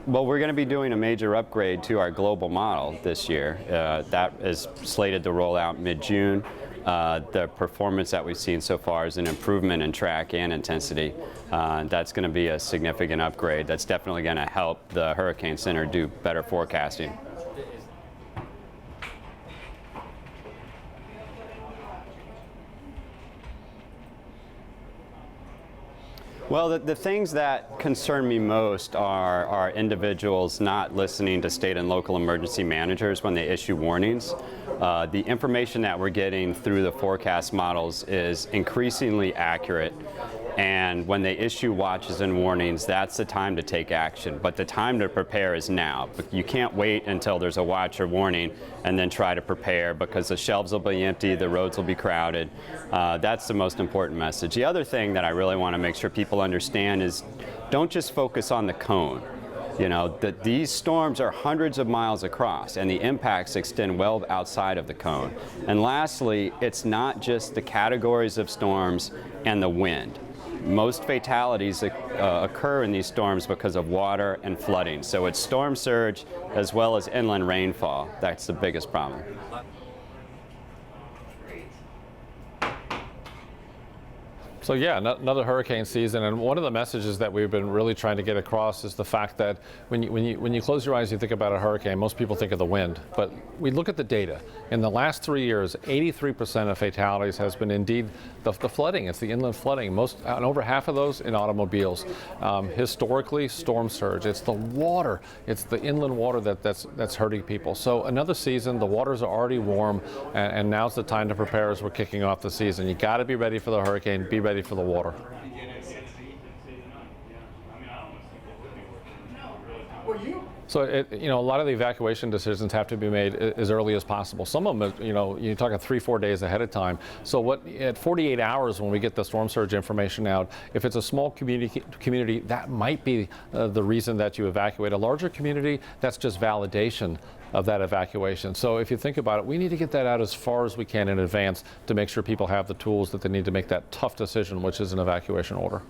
Well, we're going to be doing a major upgrade to our global model this year. That is slated to roll out mid-June. The performance that we've seen so far is an improvement in track and intensity. That's going to be a significant upgrade. That's definitely going to help the Hurricane Center do better forecasting. Well, the things that concern me most are individuals not listening to state and local emergency managers when they issue warnings. The information that we're getting through the forecast models is increasingly accurate, and when they issue watches and warnings, that's the time to take action. But the time to prepare is now. You can't wait until there's a watch or warning and then try to prepare, because the shelves will be empty, the roads will be crowded. That's the most important message. The other thing that I really want to make sure people understand is don't just focus on the cone. You know, that these storms are hundreds of miles across, and the impacts extend well outside of the cone. And lastly, it's not just the categories of storms and the wind. Most fatalities occur in these storms because of water and flooding. So it's storm surge as well as inland rainfall. That's the biggest problem. So yeah, another hurricane season, and one of the messages that we've been really trying to get across is the fact that when you close your eyes, you think about a hurricane, most people think of the wind, but we look at the data. In the last 3 years, 83% of fatalities has been indeed the flooding. It's the inland flooding. And over half of those in automobiles. Historically, storm surge. It's the water. It's the inland water that's hurting people. So another season, the waters are already warm, and now's the time to prepare as we're kicking off the season. You got to be ready for the hurricane. Be ready for the water. So, a lot of the evacuation decisions have to be made as early as possible. Some of them, you're talking 3-4 days ahead of time. So at 48 hours when we get the storm surge information out, if it's a small community, that might be the reason that you evacuate. A larger community, that's just validation of that evacuation. So if you think about it, we need to get that out as far as we can in advance to make sure people have the tools that they need to make that tough decision, which is an evacuation order.